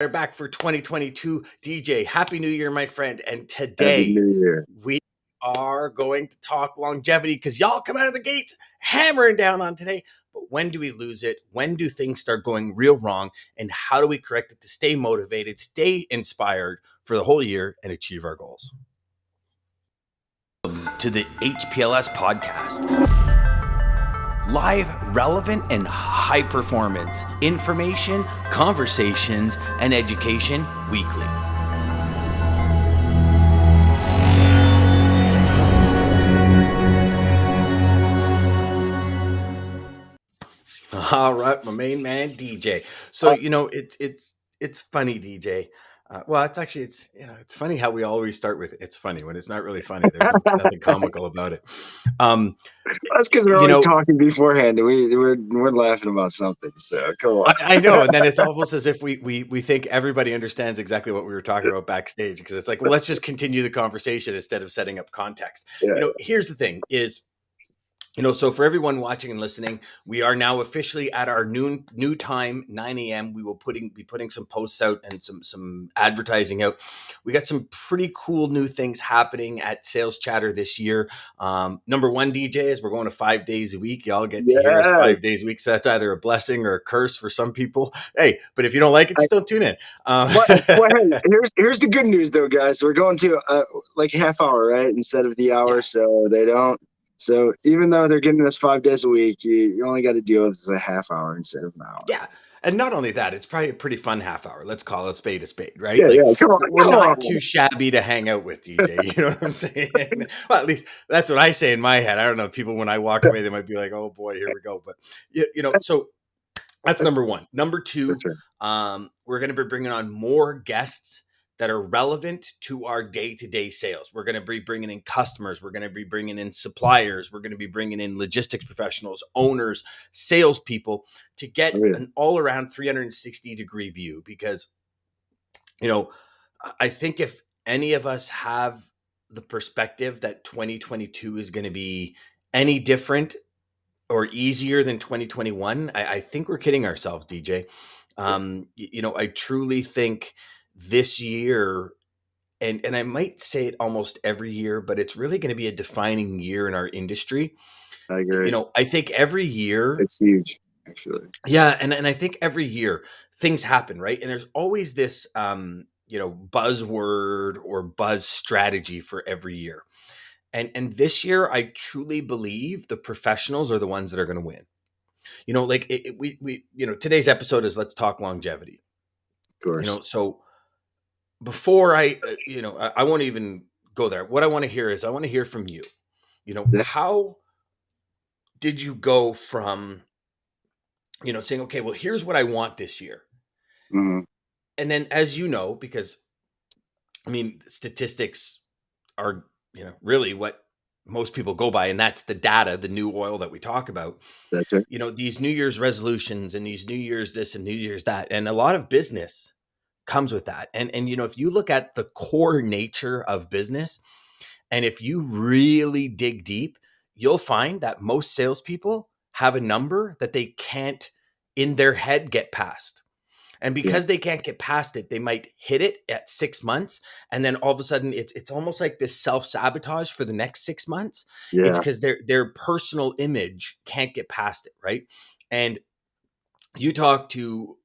We're back for 2022. DJ, Happy New Year, my friend. And Happy today New Year. we are going to talk longevity because y'all come out of the gates hammering down on today. But when do we lose it? When do things start going real wrong? And how do we correct it to stay motivated, stay inspired for the whole year and achieve our goals? To the HPLS podcast. Live, relevant, and high performance information, conversations, and education weekly. All right, my main man, DJ. So it's funny, DJ. Well, it's funny how we always start with it's funny when it's not really funny. There's nothing comical about it. That's because we're You always know, talking beforehand. We're laughing about something. So come on. I know, and then it's almost as if we think everybody understands exactly what we were talking about backstage because it's like, well, let's just continue the conversation instead of setting up context. Yeah. Here's the thing: is so for everyone watching and listening, we are now officially at our new time, 9 a.m. We will be putting some posts out and some advertising out. We got some pretty cool new things happening at Sales Chatter this year. Number one, DJ, is we're going to 5 days a week. Y'all get to hear us 5 days a week. So that's either a blessing or a curse for some people. Hey, but if you don't like it, just don't tune in. Well, hey, here's the good news though, guys. We're going to like a half hour, right, instead of the hour, so they don't. So even though they're giving us 5 days a week, you only got to deal with a half hour instead of an hour. Yeah. And not only that, it's probably a pretty fun half hour. Let's call it a spade, right? Yeah, come on, we're not too shabby to hang out with, DJ. You know what I'm saying? Well, at least that's what I say in my head. I don't know. People, when I walk away, they might be like, "Oh boy, here we go." But so that's number one. Number two, right. we're going to be bringing on more guests that are relevant to our day-to-day sales. We're going to be bringing in customers. We're going to be bringing in suppliers. We're going to be bringing in logistics professionals, owners, salespeople to get an all-around 360-degree view. Because, I think if any of us have the perspective that 2022 is going to be any different or easier than 2021, I think we're kidding ourselves, DJ. I truly think this year, and I might say it almost every year, but it's really going to be a defining year in our industry. I agree. I think every year it's huge, actually. Yeah, and I think every year things happen, right? And there's always this buzzword or buzz strategy for every year. And this year, I truly believe the professionals are the ones that are going to win. Today's episode is Let's Talk Longevity. Of course. So before I won't even go there. What I want to hear is I want to hear from you. How did you go from, saying, okay, well, here's what I want this year. Mm-hmm. And then, as you know, because statistics are, really what most people go by, and that's the data, the new oil that we talk about. That's right. These New Year's resolutions and these New Year's this and New Year's that, and a lot of business comes with that. And if you look at the core nature of business, and if you really dig deep, you'll find that most salespeople have a number that they can't in their head get past. And because they can't get past it, they might hit it at 6 months. And then all of a sudden it's almost like this self-sabotage for the next 6 months. Yeah. It's because their personal image can't get past it, right? And you talk to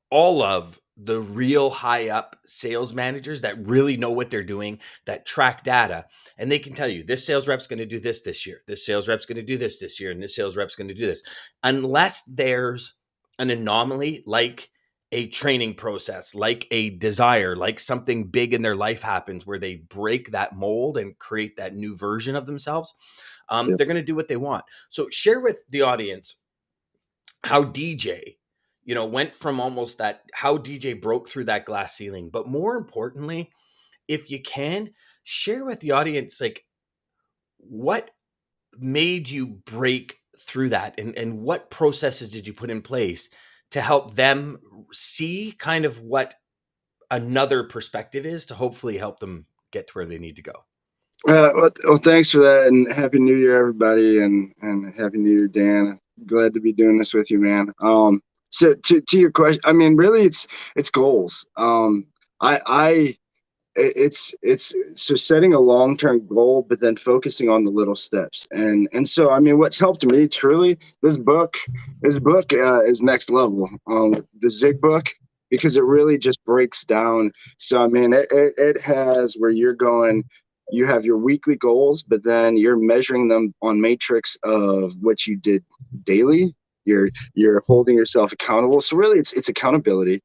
all of the real high up sales managers that really know what they're doing, that track data, and they can tell you this sales rep's going to do this year. This sales rep's going to do this year. And this sales rep's going to do this. Unless there's an anomaly like a training process, like a desire, like something big in their life happens where they break that mold and create that new version of themselves, they're going to do what they want. So share with the audience how DJ, went from almost that, how DJ broke through that glass ceiling. But more importantly, if you can, share with the audience, like, what made you break through that, and what processes did you put in place to help them see kind of what another perspective is to hopefully help them get to where they need to go. Well, thanks for that, and Happy New Year, everybody, and Happy New Year, Dan. Glad to be doing this with you, man. So to your question, I mean, really, it's goals. I it's so setting a long-term goal, but then focusing on the little steps. And so I mean, what's helped me truly, this book is next level. The Zig book, because it really just breaks down. So I mean, it has where you're going. You have your weekly goals, but then you're measuring them on matrix of what you did daily. You're holding yourself accountable. So really, it's accountability.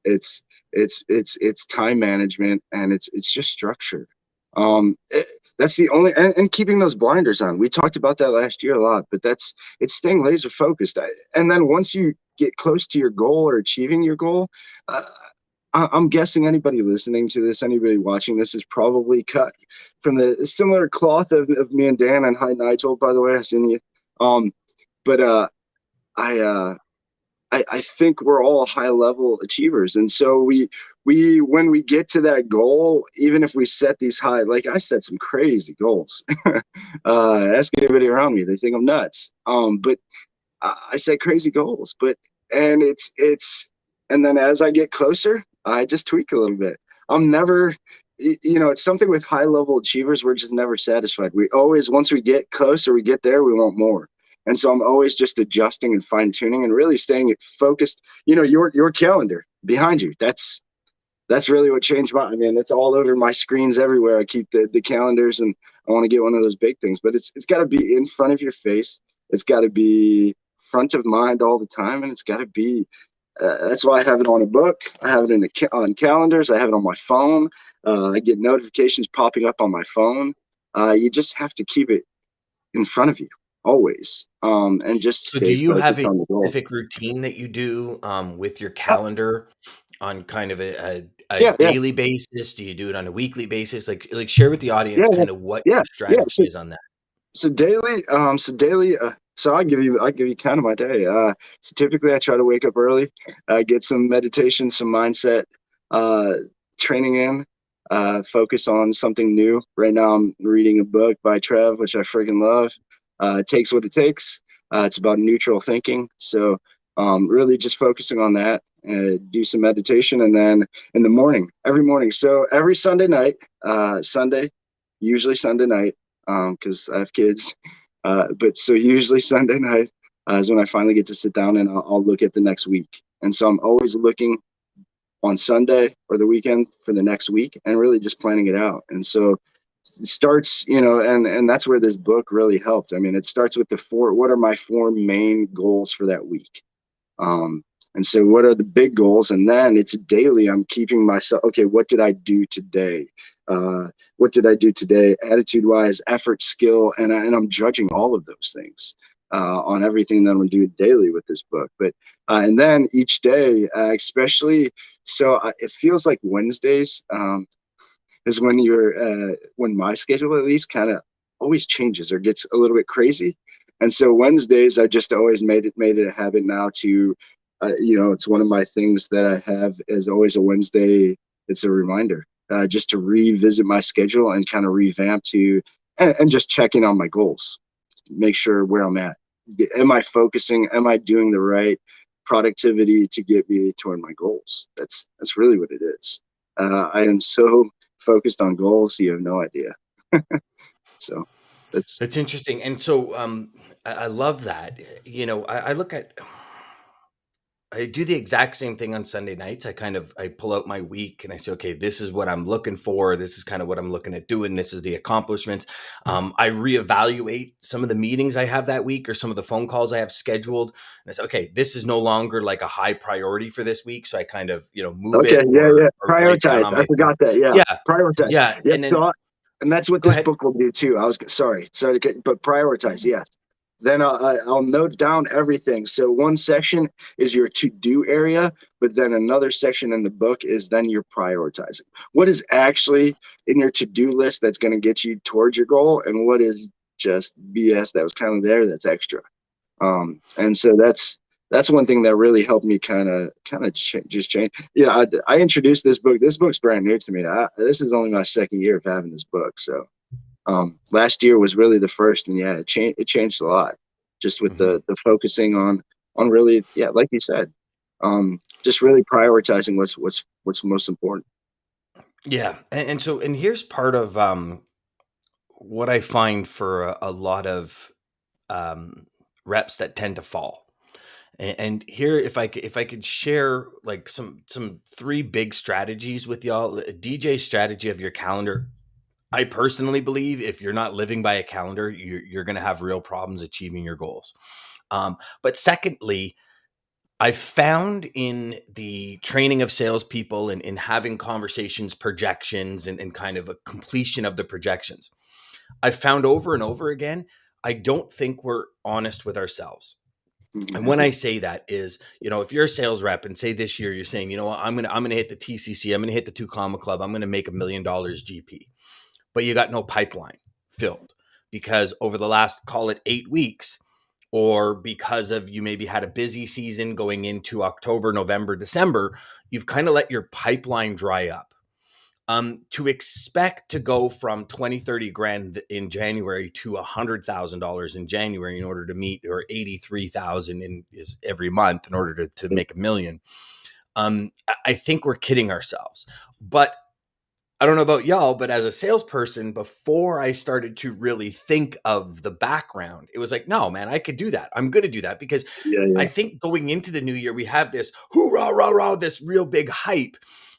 It's it's time management, and it's just structure. That's the only, and keeping those blinders on. We talked about that last year a lot, but it's staying laser focused. And then once you get close to your goal or achieving your goal, uh, I'm guessing anybody listening to this, anybody watching this, is probably cut from the similar cloth of me and Dan. And hi, Nigel, by the way, I seen you. Um, but I I think we're all high level achievers. And so we when we get to that goal, even if we set these high, like I set some crazy goals. Ask anybody around me, they think I'm nuts. But I set crazy goals, but and it's and then as I get closer, I just tweak a little bit. I'm never, it's something with high level achievers. We're just never satisfied. We always, once we get closer, we get there, we want more. And so I'm always just adjusting and fine tuning and really staying focused. Your calendar behind you. That's really what changed my. I mean, it's all over my screens everywhere. I keep the calendars, and I want to get one of those big things. But it's got to be in front of your face. It's got to be front of mind all the time, and it's got to be. That's why I have it on a book. I have it on calendars. I have it on my phone. I get notifications popping up on my phone. You just have to keep it in front of you always, and just So do stay you have focused a on the goal. specific routine that you do with your calendar on kind of a Yeah, yeah, daily basis? Do you do it on a weekly basis? Like share with the yeah, audience kind of what yeah, your yeah. strategy is on that. So I give you kind of my day. So typically I try to wake up early, get some meditation, some mindset, uh, training in, focus on something new. Right now I'm reading a book by Trev, which I freaking love. It takes what it takes. It's about neutral thinking. So really just focusing on that. Do some meditation, and then in the morning, every morning. So every Sunday night, usually Sunday night, because I have kids. But so usually Sunday night is when I finally get to sit down, and I'll look at the next week. And so I'm always looking on Sunday or the weekend for the next week, and really just planning it out. And so it starts, and that's where this book really helped. I mean, it starts with what are my four main goals for that week? Um, and so, what are the big goals? And then it's daily. I'm keeping myself, okay, what did I do today? Uh, what did I do today, attitude wise, effort, skill? And I'm judging all of those things on everything that I'm doing daily with this book. But, and then each day, especially, it feels like Wednesdays. Is when my schedule at least kind of always changes or gets a little bit crazy. And so Wednesdays, I just always made it a habit now to, it's one of my things that I have is always a Wednesday. It's a reminder, just to revisit my schedule and kind of revamp and just check in on my goals, make sure where I'm at. Am I focusing? Am I doing the right productivity to get me toward my goals? That's really what it is. I am so focused on goals, you have no idea. So that's That's interesting. And so I love that. I look at I do the exact same thing on Sunday nights. I pull out my week and I say, okay, this is what I'm looking for. This is kind of what I'm looking at doing. This is the accomplishments. I reevaluate some of the meetings I have that week or some of the phone calls I have scheduled. And I say, okay, this is no longer like a high priority for this week. So I kind of, move okay. it Yeah, yeah. or write down Prioritize. on I my phone. forgot that. Yeah, Yeah. prioritize. Yeah. Yep. And then And that's what go this ahead. book will do too. Sorry but prioritize. Yes. Then I'll note down everything. So one section is your to-do area, but then another section in the book is then you're prioritizing. What is actually in your to-do list that's going to get you towards your goal, and what is just BS that was kind of there that's extra. And so that's one thing that really helped me just change. Yeah, I introduced this book. This book's brand new to me. This is only my second year of having this book. So last year was really the first, and yeah, it changed a lot, just with Mhm. the focusing on really, yeah, like you said. Just really prioritizing what's most important. Yeah, and so and here's part of what I find for a lot of um, reps that tend to fall. And here, if I could share like some three big strategies with y'all, a DJ strategy of your calendar. I personally believe if you're not living by a calendar, you're going to have real problems achieving your goals. But secondly, I found in the training of salespeople and in having conversations, projections, and kind of a completion of the projections, I've found over and over again, I don't think we're honest with ourselves. And when I say that is, if you're a sales rep and say this year you're saying, what, I'm gonna hit the TCC, I'm gonna hit the two comma club, I'm gonna make $1 million GP, but you got no pipeline filled because over the last, call it 8 weeks, or because of you maybe had a busy season going into October, November, December, you've kind of let your pipeline dry up. To expect to go from 20, 30 grand in January to $100,000 in January in order to meet, or 83,000 in is every month in order to make $1 million. I think we're kidding ourselves, but I don't know about y'all, but as a salesperson, before I started to really think of the background, it was like, no, man, I could do that. I'm going to do that because Yeah, I yeah, think going into the new year, we have this hoorah, rah, rah, this real big hype.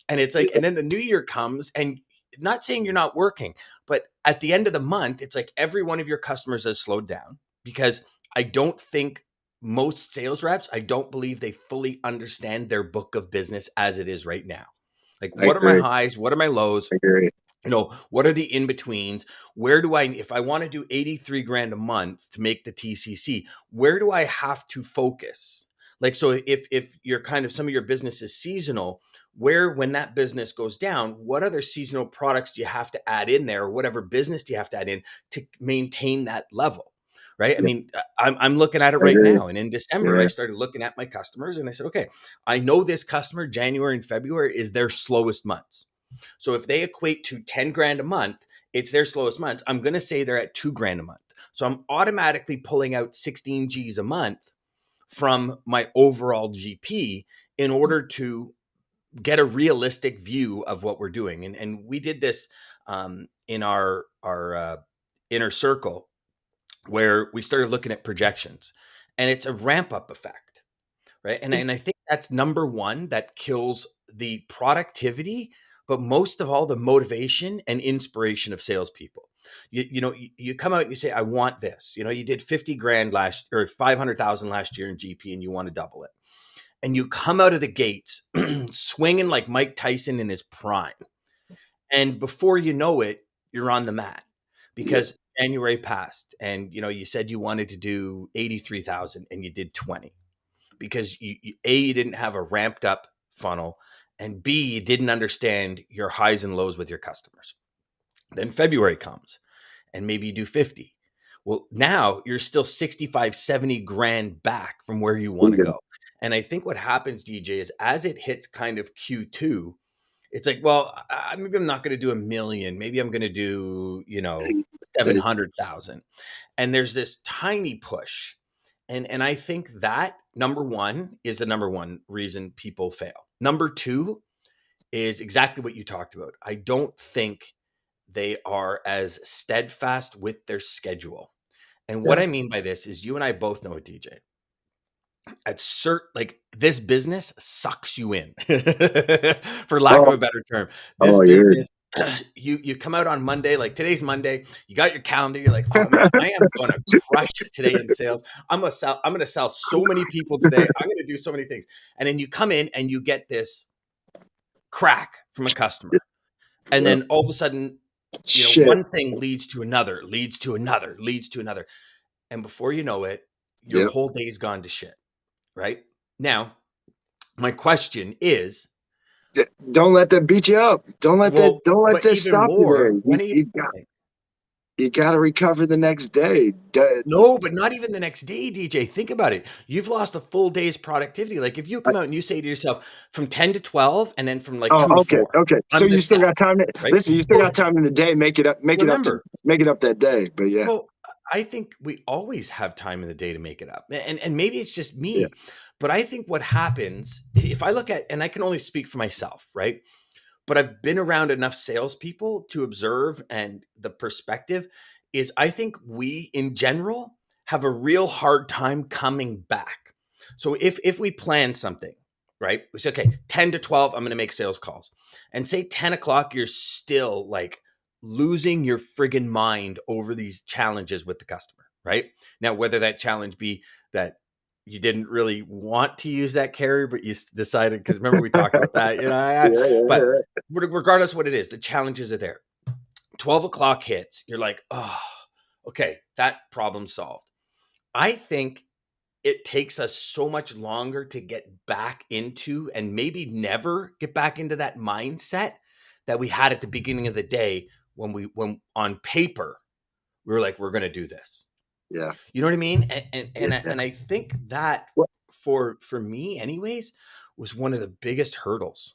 And it's like, yeah. and then the new year comes, and not saying you're not working, but at the end of the month, it's like every one of your customers has slowed down because I don't think most sales reps, I don't believe they fully understand their book of business as it is right now. Like, I what are my agree. highs? What are my lows? I agree. What are the in betweens? Where do I, if I want to do 83 grand a month to make the TCC, where do I have to focus? Like, so if you're kind of, some of your business is seasonal, where, when that business goes down, what other seasonal products do you have to add in there? Or whatever business do you have to add in to maintain that level? Right. I Yeah, mean, I'm looking at it I right agree. now. And in December, I Yeah, started looking at my customers and I said, okay, I know this customer, January and February is their slowest months. So if they equate to 10 grand a month, it's their slowest months. I'm going to say they're at 2 grand a month. So I'm automatically pulling out 16 G's a month from my overall GP in order to get a realistic view of what we're doing. And we did this in our inner circle where we started looking at projections, and it's a ramp up effect, right? And I think that's number one that kills the productivity, but most of all, the motivation and inspiration of salespeople. You come out and you say, I want this. You did 50 grand last, or 500,000 last year in GP, and you want to double it. And you come out of the gates swinging like Mike Tyson in his prime. And before you know it, you're on the mat yeah. because January passed, and you said you wanted to do 83,000 and you did 20 because you didn't have a ramped up funnel, and B, you didn't understand your highs and lows with your customers. Then February comes and maybe you do 50. Well, now you're still 65, 70 grand back from where you want to Bingo. go. And I think what happens, DJ, is as it hits kind of Q2, it's like, well, maybe I'm not going to do 1 million. Maybe I'm going to do, They- 700,000. And there's this tiny push. And I think that number one is the number one reason people fail. Number two is exactly what you talked about. I don't think they are as steadfast with their schedule. And what yeah. I mean by this is, you and I both know it, DJ. At like, this business sucks you in, for lack of Oh, a better term. This oh, you're business, you come out on Monday, like today's Monday, you got your calendar, you're like, oh man, I am going to crush it today in sales. I'm going to sell so many people today. I'm going to do so many things. And then you come in and you get this crack from a customer. And yep. then all of a sudden, Shit. one thing leads to another, leads to another, leads to another. And before you know it, your Yep. whole day's gone to shit. Right now, my question is, Don't let that beat you up. Don't let that. well, Don't let but that even stop you there. more, when are you going? You got to recover the next day. No, but not even the next day, DJ. Think about it. You've lost a full day's productivity. Like, if you come out and you say to yourself from 10 to 12 and then from like 2 to Oh, okay, 4, okay. So I'm you the still set, got time to right? listen. You still Well, got time in the day. remember, Make it up that day. But yeah, well, I think we always have time in the day to make it up. And maybe it's just yeah, me, But I think what happens, if I look at, and I can only speak for myself, right? But I've been around enough salespeople to observe, and the perspective is I think we in general have a real hard time coming back. So if we plan something, right? We say, okay, 10 to 12, I'm going to make sales calls. And say 10 o'clock, you're still like losing your friggin' mind over these challenges with the customer, right? Now, whether that challenge be that you didn't really want to use that carrier, but you decided, because remember we talked about that, Yeah, but yeah, regardless what it is, the challenges are there. 12 o'clock hits, you're like, oh, okay, that problem solved. I think it takes us so much longer to get back into, and maybe never get back into, that mindset that we had at the beginning of the day, when on paper we were like, we're going to do this. yeah, You know what I mean? And I think that, yeah. for me anyways, was one of the biggest hurdles.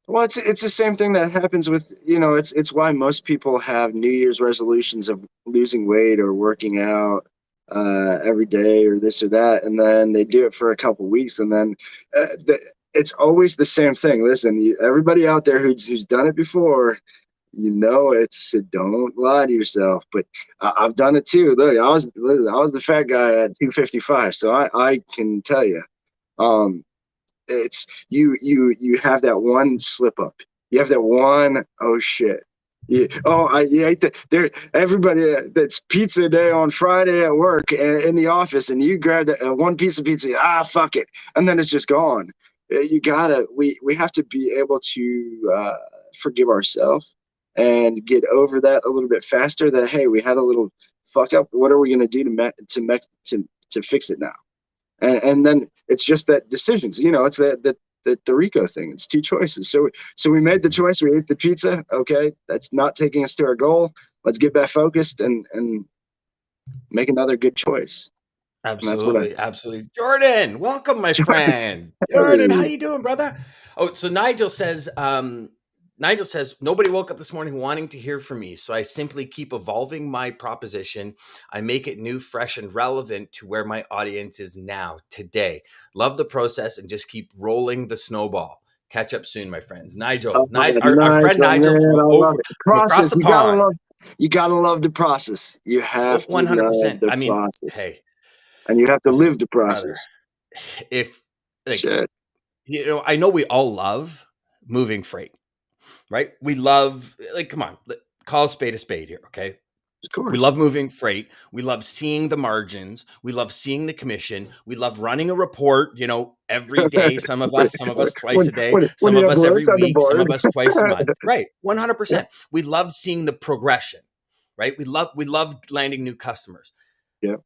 Well, it's the same thing that happens with, it's why most people have New Year's resolutions of losing weight or working out every day or this or that, and then they do it for a couple weeks, and then it's always the same thing. Listen, everybody out there who's done it before, it's don't lie to yourself. But I've done it too. Look, I was the fat guy at 255, so I can tell you. Um, it's you have that one slip up. You have that one, oh shit. You ate there. Everybody, that's pizza day on Friday at work and in the office, and you grab that one piece of pizza. Fuck it, and then it's just gone. We have to be able to forgive ourselves and get over that a little bit faster. That, hey, we had a little fuck up. What are we gonna do to fix it now? And then it's just that decisions. It's the Rico thing. It's two choices. So we made the choice. We ate the pizza. Okay, that's not taking us to our goal. Let's get back focused and make another good choice. And that's what I. Absolutely, absolutely. Jordan, welcome, my friend. Jordan, how Hey, you doing, brother? Oh, so Nigel says nobody woke up this morning wanting to hear from me, so I simply keep evolving my proposition. I make it new, fresh, and relevant to where my audience is now, today. Love the process and just keep rolling the snowball. Catch up soon, my friends. Nigel, our friend Nigel, Nigel man, from I love over it. The from across process. the You gotta pond. love. You gotta love the process. You have to love 100%. the I mean, process, hey, and you have to listen, live the brother. process. If like Shit, I know we all love moving freight, right? We love, like, come on, call a spade here, okay? of We course. love moving freight. We love seeing the margins. We love seeing the commission. We love running a report, every day. Some of us twice a day, When some you of have us every bullets on the week, some board. of us twice a month. Right. Yeah, 100%. We love seeing the progression, right? We love landing new customers. yeah.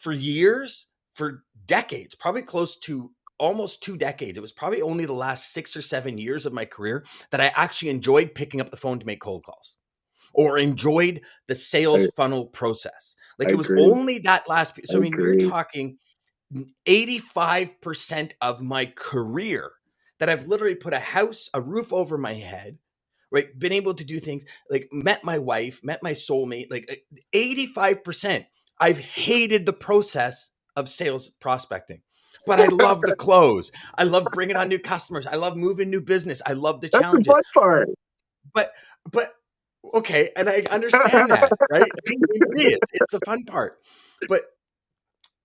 For years, for decades, probably close to almost 2 decades, it was probably only the last 6 or 7 years of my career that I actually enjoyed picking up the phone to make cold calls, or enjoyed the sales I, funnel process. I Like, it was agree. only that last. I So, I mean, you're agree. talking 85% of my career that I've literally put a roof over my head, right? Been able to do things like met my wife, met my soulmate, like 85%. I've hated the process of sales prospecting, but I love the close. I love bringing on new customers. I love moving new business. I love the That's the challenges. fun part. But, but okay. And I understand that, right? I agree. It's the fun part. But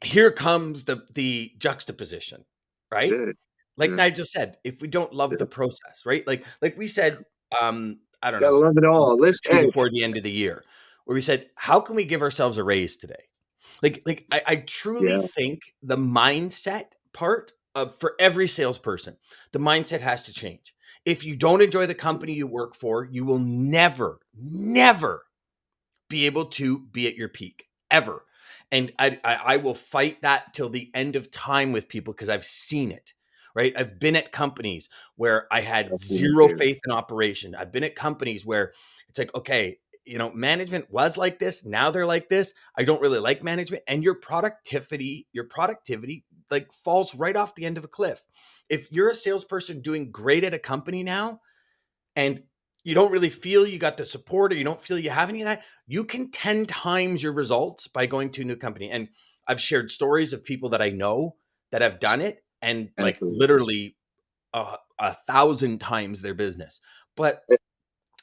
here comes the juxtaposition, right? Yeah, Like yeah, Nigel said, if we don't love yeah. the process, right? Like we said, I don't Gotta know, love it a all. week or Listen, two hey, before the end of the year, where we said, how can we give ourselves a raise today? I truly yeah, think the mindset part of for every salesperson, the mindset has to change. If you don't enjoy the company you work for, you will never be able to be at your peak ever. And I will fight that till the end of time with people, because I've seen it. Right. I've been at companies where I had I've seen it zero too. faith in operation. I've been at companies where it's like, okay, management was like this. Now they're like this. I don't really like management. And your productivity like falls right off the end of a cliff. If you're a salesperson doing great at a company now, and you don't really feel you got the support, or you don't feel you have any of that, you can 10 times your results by going to a new company. And I've shared stories of people that I know that have done it and like Absolutely. literally 1,000 times their business. But It,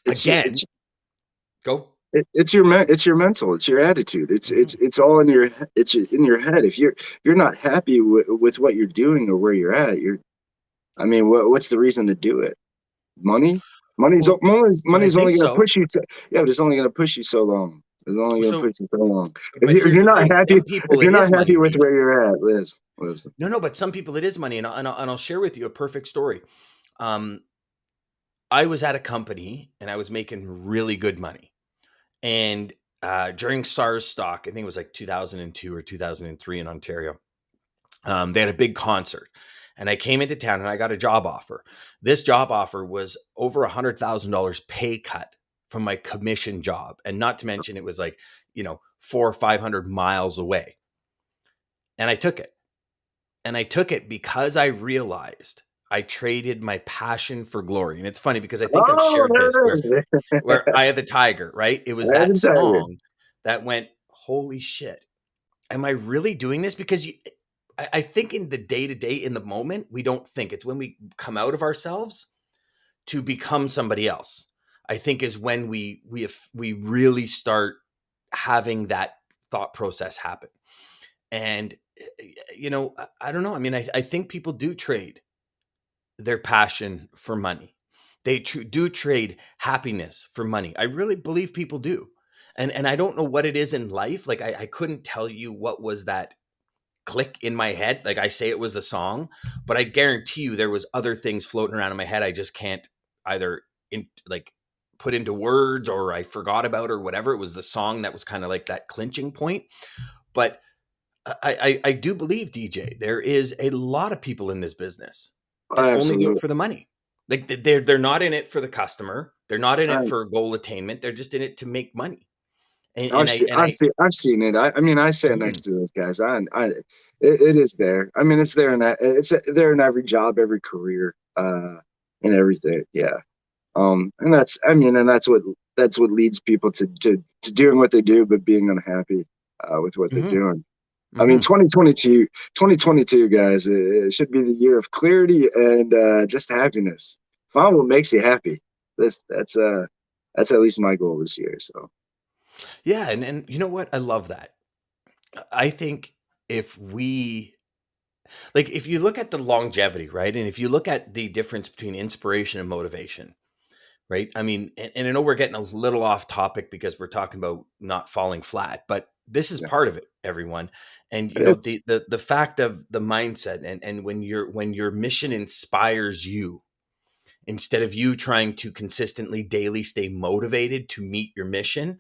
it's your again, go. it's your mental, it's your attitude, Mhm. it's all in your it's in your head. If you're not happy with what you're doing or where you're at, you're I mean, what's the reason to do it? Money? Well, I Money's think only going to so. push you to, yeah, but it's only going to push you so long. It's only going to So, push you so long. but If here's you're the not thing: happy, some if people you're it not is happy money, with DJ. where you're at, Liz. No, no, but some people it is money, and I'll share with you a perfect story. Um, I was at a company and I was making really good money, and during SARS stock, I think it was like 2002 or 2003 in Ontario. They had a big concert, and I came into town and I got a job offer. This job offer was over $100,000 pay cut from my commission job, and not to mention it was like 400 or 500 miles away, and I took it. And I took it because I realized I traded my passion for glory. And it's funny because I think I've Oh, shared there this it is. where I had the tiger, right? It was I that haven't tired. song that went, holy shit, am I really doing this? Because I think in the day to day, in the moment, we don't think. It's when we come out of ourselves to become somebody else. I think is when we really start having that thought process happen. And I don't know. I mean, I think people do trade their passion for money. They do trade happiness for money. I really believe people do. And I don't know what it is in life. Like I couldn't tell you what was that click in my head. Like I say it was the song, but I guarantee you there was other things floating around in my head I just can't either like put into words or I forgot about or whatever. It was the song that was kind of like that clinching point. But I do believe, DJ, there is a lot of people in this business that only do it Absolutely. for the money. Like they're not in it for the customer. They're not in I, it for goal attainment. They're just in it to make money. And, I've and I seen, and I I've seen it. I mean, I sat mhm, next to those guys. It is there. I mean, it's there in that, it's there in every job, every career, and everything. Yeah. And I mean, and that's what leads people to doing what they do, but being unhappy, with what they're mhm, doing. I mean, mhm. 2022, guys, it should be the year of clarity and just happiness. Find what makes you happy. That's at least my goal this year. So Yeah, and you know what? I love that. I think if we like if you look at the longevity, right? And if you look at the difference between inspiration and motivation, right? I mean, and I know we're getting a little off topic because we're talking about not falling flat, but this is yeah, part of it, everyone. And it's the fact of the mindset and when your mission inspires you instead of you trying to consistently daily stay motivated to meet your mission,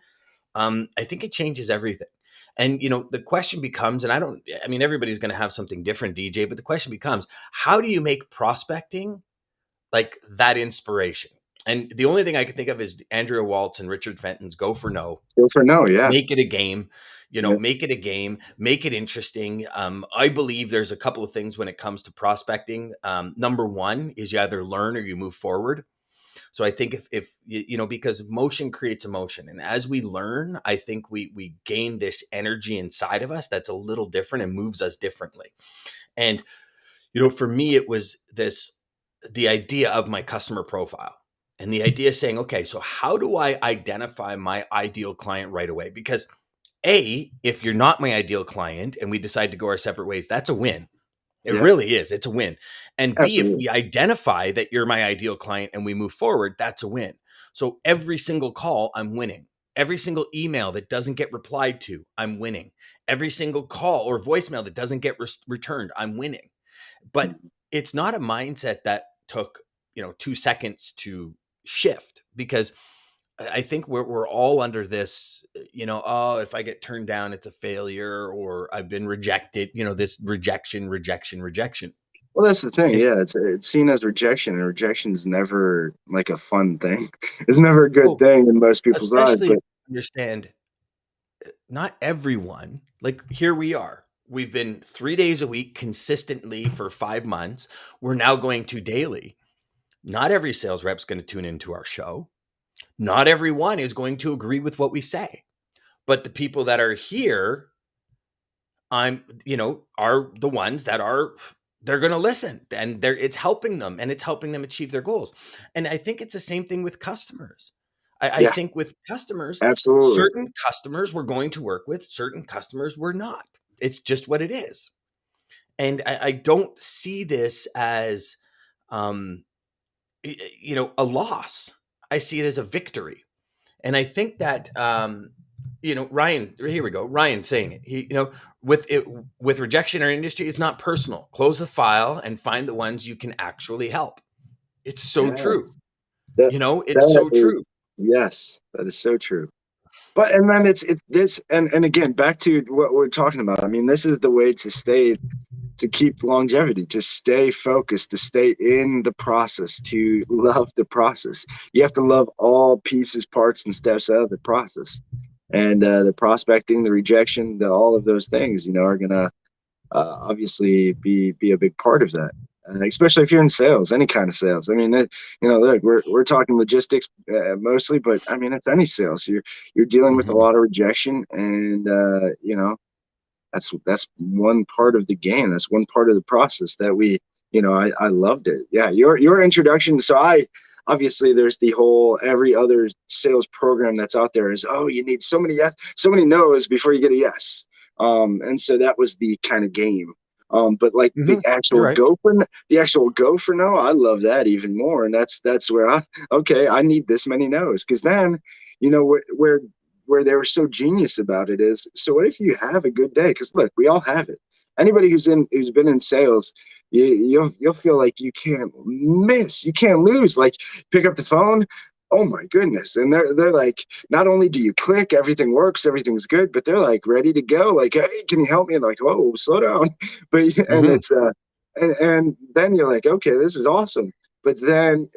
I think it changes everything. And the question becomes, and I mean, everybody's going to have something different, DJ, but the question becomes, how do you make prospecting like that inspiration? And the only thing I can think of is Andrea Waltz and Richard Fenton's Go for No. go for no. Yeah, Make it a game, yeah. make it a game, make it interesting. I believe there's a couple of things when it comes to prospecting. Number one is you either learn or you move forward. So I think if because motion creates emotion, and as we learn, I think we gain this energy inside of us that's a little different and moves us differently. And for me, it was the idea of my customer profile and the idea saying, okay, so how do I identify my ideal client right away? Because if you're not my ideal client and we decide to go our separate ways, that's a win. It Yeah, really is. It's a win. And B, if absolutely. we identify that you're my ideal client and we move forward, that's a win. So every single call, I'm winning. Every single email that doesn't get replied to, I'm winning. Every single call or voicemail that doesn't get returned, I'm winning. But it's not a mindset that took 2 seconds to shift because I think we're all under this, oh, if I get turned down, it's a failure, or I've been rejected, this rejection. Well, that's the thing. And Yeah, it's seen as rejection, and rejection is never like a fun thing. It's never a good oh, thing in most people's eyes. especially if But you understand not everyone, like here we are. We've been 3 days a week consistently for 5 months. We're now going to daily. Not every sales rep's going to tune into our show. Not everyone is going to agree with what we say. But the people that are here are the ones that they're going to listen, and it's helping them, and it's helping them achieve their goals. And I think it's the same thing with customers. I Yeah, think with customers, absolutely. certain customers we're going to work with, certain customers we're not. It's just what it is. And I don't see this as, um, a loss. I see it as a victory. And I think that, Ryan, here we go. Ryan saying it. With it, with rejection in our industry, it's not personal. Close the file and find the ones you can actually help. It's so true. Yes. That It's that so is, true. yes, that is so true. But and then it's this, and again, back to what we're talking about. I mean, this is the way to stay, to keep longevity, to stay focused, to stay in the process, to love the process. You have to love all pieces, parts, and steps of the process. And the prospecting, the rejection, all of those things, are gonna obviously be a big part of that. Especially if you're in sales, any kind of sales. I mean, look, we're talking logistics mostly, but I mean, it's any sales. You're dealing with a Hmm. lot of rejection, and that's one part of the game. That's one part of the process that I loved it. Yeah, your introduction. So I obviously, there's the whole, every other sales program that's out there is, oh, you need so many yes, so many no's before you get a yes. And so that was the kind of game. But like Hmm. You're right. the actual go for no, I love that even more. And that's where okay, I need this many no's, because then where they were so genius about it is, so what if you have a good day? Because look, we all have it. Anybody who's been in sales, you'll feel like you can't miss, you can't lose. Like, pick up the phone, oh my goodness, and they're like, not only do you click, everything works, everything's good, but they're like ready to go. Like, hey, can you help me? And like, oh, slow down. But and Hmm. it's and then you're like, okay, this is awesome. But then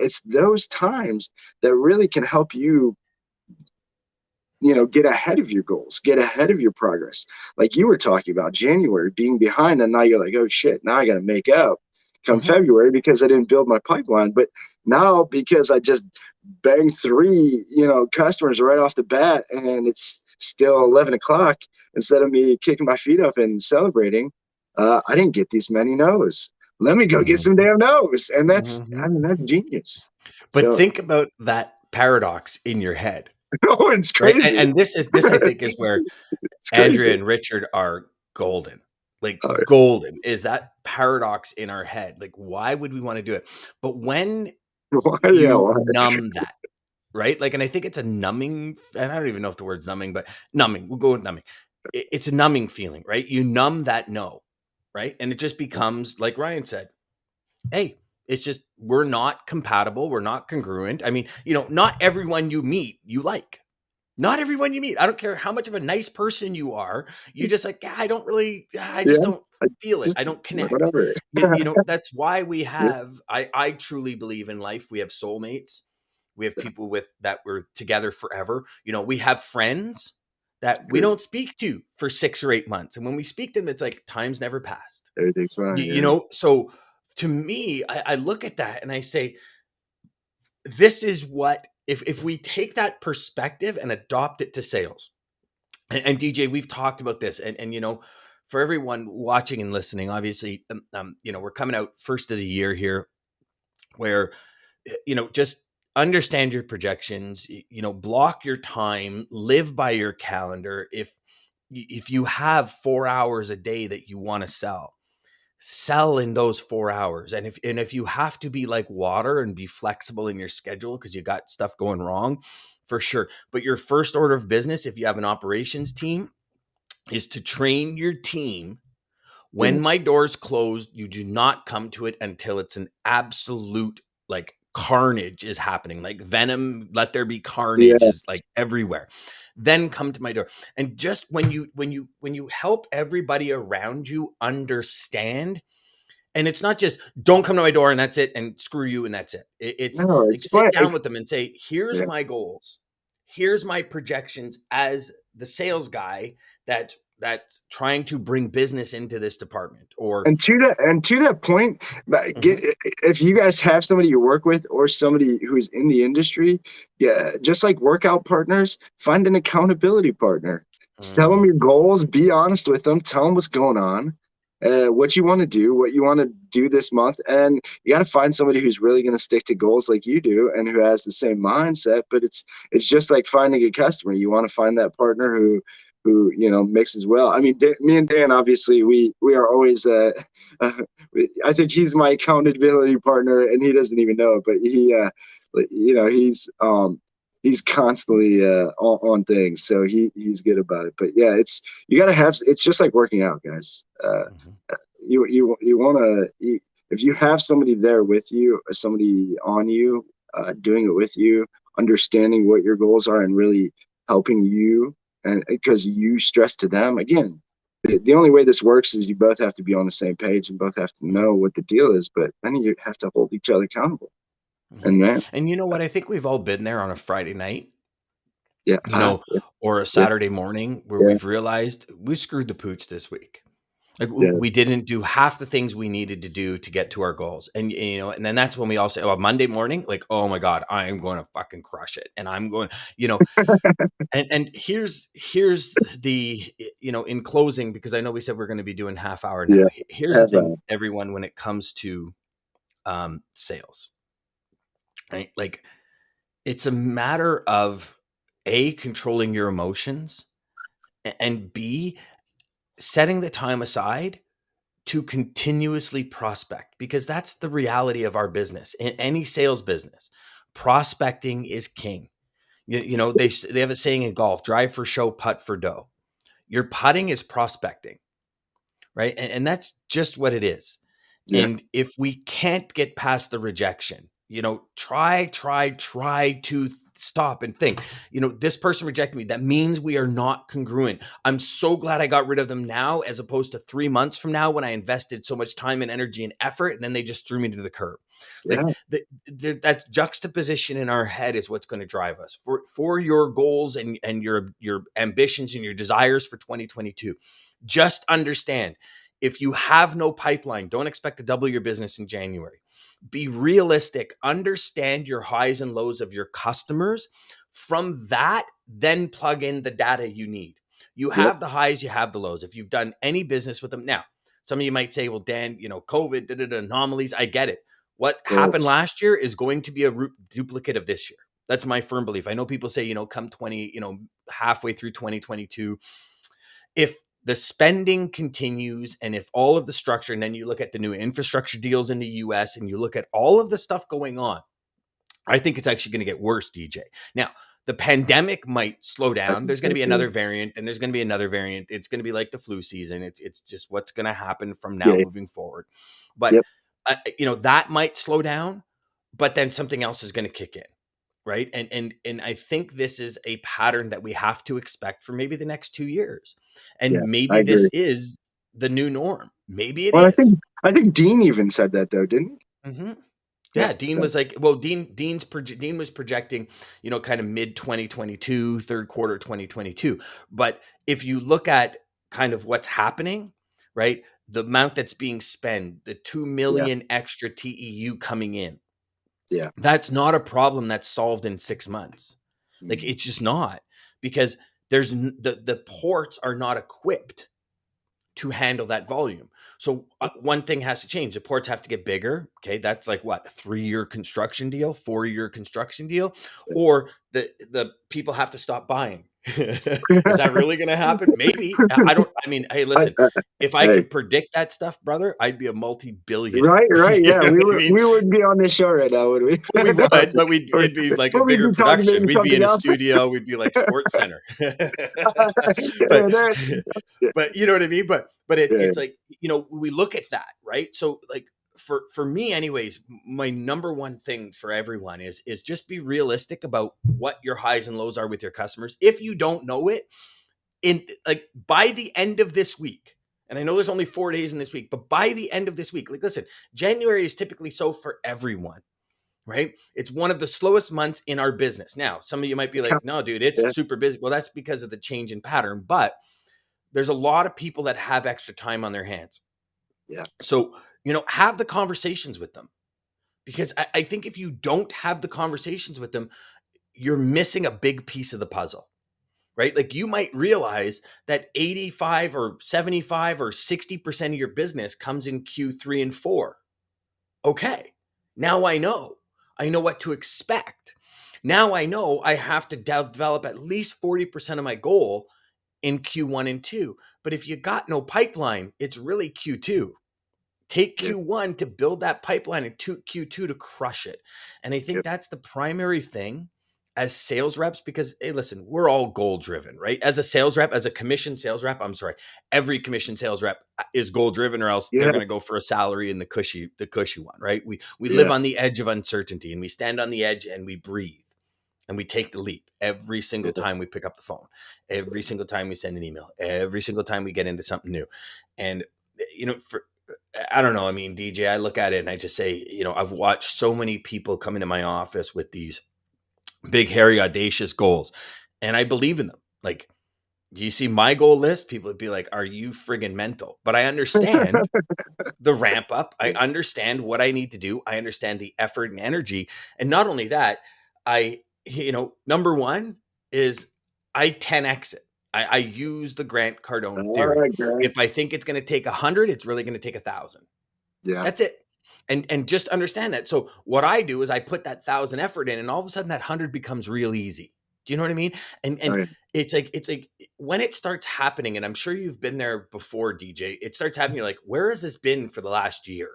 it's those times that really can help you, get ahead of your goals, get ahead of your progress. Like you were talking about January being behind, and now you're like, oh shit, now I got to make up come Hmm. February because I didn't build my pipeline. But now, because I just banged three, customers right off the bat, and it's still 11 o'clock, instead of me kicking my feet up and celebrating, I didn't get these many no's. Let me go get some Hmm. damn no's. And Hmm. that's genius. But So, think about that paradox in your head, oh, it's right? And, crazy. and this I think is where It's Andrea crazy. and Richard are golden. Like, Oh, golden is that paradox in our head. Like, why would we want to do it? But when why? Yeah, you why? numb that, right? Like, and I think it's a numbing, and I don't even know if the word's numbing, but numbing, we'll go with numbing. It's a numbing feeling, right? You numb that no, right? And it just becomes, like Ryan said, hey, it's just, we're not compatible. We're not congruent. I mean, not everyone you meet, you like. Not everyone you meet. I don't care how much of a nice person you are. You just like, "Yeah, I don't really, I Yeah, just don't I feel it. just I don't connect." whatever. That's why we Yeah, have, I truly believe in life. We have soulmates. We have people with that we're together forever. We have friends that we good. don't speak to for 6 or 8 months. And when we speak to them, it's like time's never passed. Everything's fine. Yeah, So to me, I look at that and I say, this is what, if we take that perspective and adopt it to sales. And DJ, we've talked about this, and for everyone watching and listening, obviously, we're coming out first of the year here, where just understand your projections. Block your time, live by your calendar. If you have 4 hours a day that you want to sell in those 4 hours. And if you have to be like water and be flexible in your schedule because you got stuff going wrong, for sure. But your first order of business, if you have an operations team, is to train your team. When yes, my door's closed, you do not come to it until it's an absolute, like, carnage is happening, like venom, let there be carnage is yes. like everywhere. Then come to my door. And just when you help everybody around you understand, and it's not just don't come to my door and that's it, and screw you and that's it. It's No, like, sit explain. down with them and say, here's Yeah. my goals, here's my projections as the sales guy that's trying to bring business into this department, or And to that point, mhm, if you guys have somebody you work with or somebody who's in the industry, yeah, just like workout partners, find an accountability partner. tell them Mhm, your goals, be honest with them, tell them what's going on, what you want to do, what you want to do this month. And you got to find somebody who's really going to stick to goals like you do and who has the same mindset. But it's just like finding a customer. You want to find that partner who mixes well. I mean, me and Dan, obviously, we are always uh, I think he's my accountability partner, and he doesn't even know it, but he's constantly on things, so he's good about it. But yeah, you got to have. It's just like working out, guys. mhm, You want to, if you have somebody there with you, or somebody on you, doing it with you, understanding what your goals are, and really helping you, and because you stress to them again. The only way this works is you both have to be on the same page and both have to mhm, know what the deal is, but then you have to hold each other accountable. mhm. And man, And you know what? I think we've all been there on a Friday night, yeah, you know, yeah, or a yeah, Saturday morning where yeah, we've realized we screwed the pooch this week. Like yeah, we didn't do half the things we needed to do to get to our goals. And then that's when we all say, oh, Monday morning, like, oh my God, I am going to fucking crush it. And I'm going, you know, and here's the, in closing, because I know we said we're going to be doing half hour now. yeah. Here's the Have thing, everyone, when it comes to sales, right? Like it's a matter of A, controlling your emotions, and B, setting the time aside to continuously prospect, because that's the reality of our business. In any sales business, prospecting is king. They have a saying in golf: drive for show, putt for dough. Your putting is prospecting, right? And that's just what it is. yeah, And if we can't get past the rejection, try to stop and think, this person rejected me. That means we are not congruent. I'm so glad I got rid of them now, as opposed to 3 months from now when I invested so much time and energy and effort, and then they just threw me to the curb. Like yeah, that juxtaposition in our head is what's going to drive us for your goals and your ambitions and your desires for 2022. Just understand, if you have no pipeline, don't expect to double your business in January. Be realistic, understand your highs and lows of your customers. From that, then plug in the data you need. You yep, have the highs, you have the lows. If you've done any business with them now, some of you might say, well, Dan, COVID, anomalies. I get it. What happened goals. last year is going to be a duplicate of this year. That's my firm belief. I know people say, come halfway through 2022, if the spending continues and if all of the structure, and then you look at the new infrastructure deals in the US and you look at all of the stuff going on, I think it's actually going to get worse, DJ. Now, the pandemic might slow I down. think There's going so to be too. another variant, and there's going to be another variant. It's going to be like the flu season. It's just what's going to happen from now Yeah, moving forward. But yep, that might slow down, but then something else is going to kick in, right? And I think this is a pattern that we have to expect for maybe the next 2 years, and yeah. I maybe this agree. is the new norm. Maybe it Well, is. I think Dean even said that though, didn't Mm-hmm. he? Yeah. Yeah, Dean So was like, well, Dean was projecting, kind of mid 2022, third quarter 2022. But if you look at kind of what's happening, right? The amount that's being spent, the 2 yeah, million extra TEU coming in, yeah, that's not a problem that's solved in 6 months. Like mm, it's just not, because the ports are not equipped to handle that volume. So one thing has to change. The ports have to get bigger. Okay, that's like what, a 3-year construction deal, 4-year construction deal, or the people have to stop buying. Is that really going to happen? Maybe. I don't. I mean, hey, I, listen. If I hey, could predict that stuff, brother, I'd be a multi-billionaire. right, right, You yeah. know what I mean? We would be on this show right now, would we? Well, we No, I'm would, just- but it'd be like a or we'd bigger be talking production. maybe We'd be something in a else. studio. We'd be like Sports Center. Yeah, but but you know what I mean? But yeah, it's like, we look at that, right? So like for me anyways, my number one thing for everyone is just be realistic about what your highs and lows are with your customers. If you don't know it, in like by the end of this week, and I know there's only 4 days in this week, but by the end of this week, like listen, January is typically so for everyone, right? It's one of the slowest months in our business. Now, some of you might be like, no, dude, it's yeah, super busy. Well, that's because of the change in pattern, but there's a lot of people that have extra time on their hands. yeah, So, have the conversations with them, because I think if you don't have the conversations with them, you're missing a big piece of the puzzle. right? Like you might realize that 85 or 75 or 60% of your business comes in Q3 and 4. Okay. Now I know. I know what to expect. Now I know I have to develop at least 40% of my goal in Q1 and 2. But if you got no pipeline, it's really Q2. Take Yeah. Q1 to build that pipeline and Q2 to crush it. And I think Yep. that's the primary thing as sales reps because, hey, listen, we're all goal driven, right? As a sales rep, as a commission sales rep, I'm sorry, every commission sales rep is goal driven or else they're Yeah. going to go for a salary in the cushy one, right? We live Yeah. on the edge of uncertainty and we stand on the edge and we breathe and we take the leap every single Yeah. time we pick up the phone, every single time we send an email, every single time we get into something new. And, for, I don't know. I mean, DJ, I look at it and I just say, I've watched so many people come into my office with these big, hairy, audacious goals, and I believe in them. Like, you see my goal list, people would be like, are you friggin' mental? But I understand the ramp up. I understand what I need to do. I understand the effort and energy. And not only that, number one is I 10X it. I use the Grant Cardone All theory. right, Grant. If I think it's going to take 100, it's really going to take 1,000. Yeah. That's it. And just understand that. So what I do is I put that 1,000 effort in, and all of a sudden that 100 becomes real easy. Do you know what I mean? And Oh, and yeah. it's like when it starts happening, and I'm sure you've been there before, DJ. It starts happening. You're like, where has this been for the last year?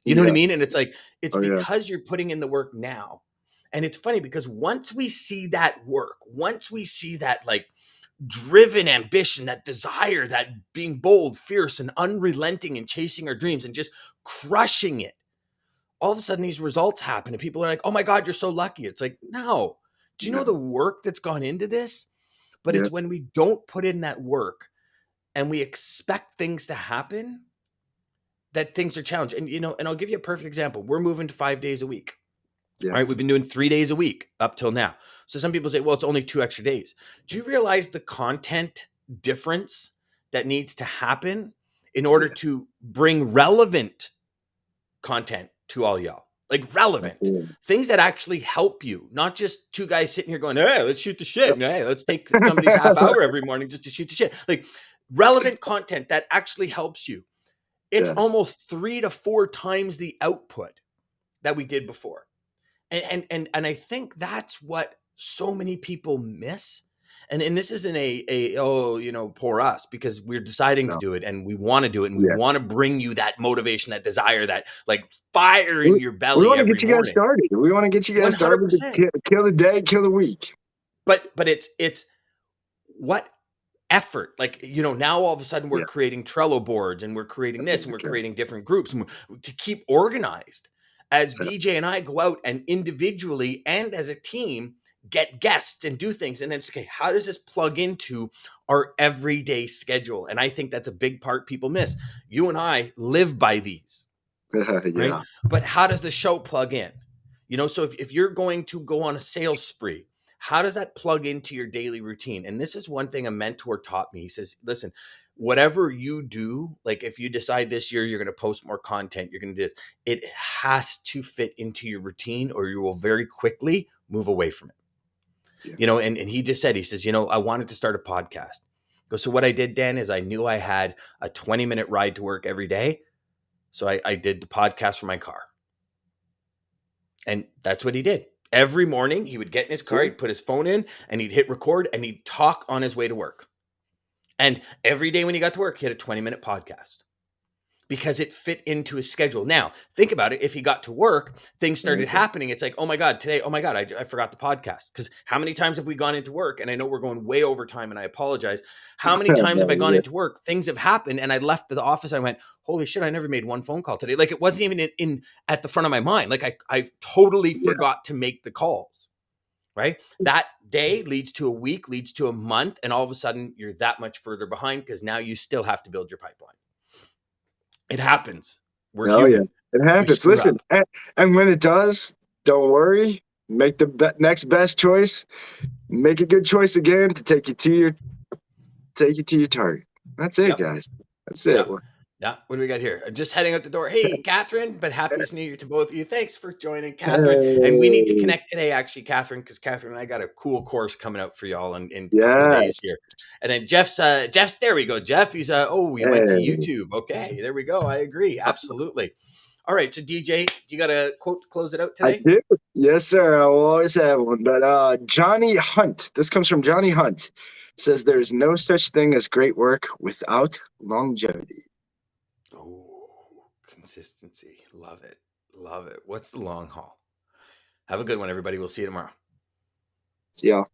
You know what I Yeah. mean? And it's like it's Oh, yeah. because you're putting in the work now. And it's funny because once we see that work, once we see that like driven ambition, that desire, that being bold, fierce, and unrelenting and chasing our dreams and just crushing it, all of a sudden these results happen and people are like, oh my God, you're so lucky. It's like, no. Do you know No. the work that's gone into this? But Yeah. it's when we don't put in that work and we expect things to happen that things are challenged. And I'll give you a perfect example. We're moving to 5 days a week. Yeah. All right, we've been doing 3 days a week up till now. So some people say, well, it's only 2 extra days. Do you realize the content difference that needs to happen in order Yeah. to bring relevant content to all y'all? Like relevant Absolutely. things that actually help you, not just two guys sitting here going, hey, let's shoot the shit. And, hey, let's take somebody's half hour every morning just to shoot the shit. Like relevant content that actually helps you. It's Yes. almost 3 to 4 times the output that we did before. And I think that's what so many people miss. And this isn't poor us because we're deciding to No. do it and we want to do it and we Yeah. want to bring you that motivation, that desire, that like fire in We, your we belly want to every get you guys morning. started. We want to get you guys started to 100%. kill the day, kill the week. But it's what effort, like, now all of a sudden we're Yeah. creating Trello boards and we're creating this and we're Okay. creating different groups and to keep organized as Yeah. DJ and I go out and individually and as a team get guests and do things. And it's okay, how does this plug into our everyday schedule? And I think that's a big part people miss. You and I live by these, right? Yeah. But how does the show plug in? So if you're going to go on a sales spree, how does that plug into your daily routine? And this is one thing a mentor taught me. He says, listen, whatever you do, like if you decide this year you're going to post more content, you're going to do this, it has to fit into your routine or you will very quickly move away from it. Yeah. And he just said, he says, I wanted to start a podcast. So what I did, Dan, is I knew I had a 20-minute ride to work every day. So I did the podcast from my car. And that's what he did. Every morning he would get in his car, So, he'd put his phone in and he'd hit record and he'd talk on his way to work. And every day when he got to work, he had a 20-minute podcast because it fit into his schedule. Now, think about it. If he got to work, things started okay. happening. It's like, oh my God, today, oh my God, I forgot the podcast. Because how many times have we gone into work? And I know we're going way over time and I apologize. How many times have I gone Yeah. into work? Things have happened and I left the office. I went, holy shit, I never made one phone call today. Like it wasn't even in at the front of my mind. Like I totally Yeah. forgot to make the calls. Right? That day leads to a week, leads to a month, and all of a sudden you're that much further behind because now you still have to build your pipeline. It happens. We're Oh yeah, human. it We happens. screw Listen, up. and when it does, don't worry. Make the next best choice. Make a good choice again to take you to your target. That's it, Yep. guys. That's it. Yep. Yeah, what do we got here? Just heading out the door. Hey, Catherine, but happiest New Year to both of you. Thanks for joining, Catherine. And we need to Hey, connect today, actually, Catherine, because Catherine and I got a cool course coming out for y'all in a couple of days yes. here. And then Jeff's there we go. Jeff, he's oh, we went to Hey, YouTube. Okay, there we go. I agree. Absolutely. All right. So DJ, you got a quote to close it out I today? do. Yes, sir. I will always have one. But Johnny Hunt, this comes from Johnny Hunt, says there's no such thing as great work without longevity. Oh, consistency. Love it. Love it. What's the long haul? Have a good one, everybody. We'll see you tomorrow. See y'all.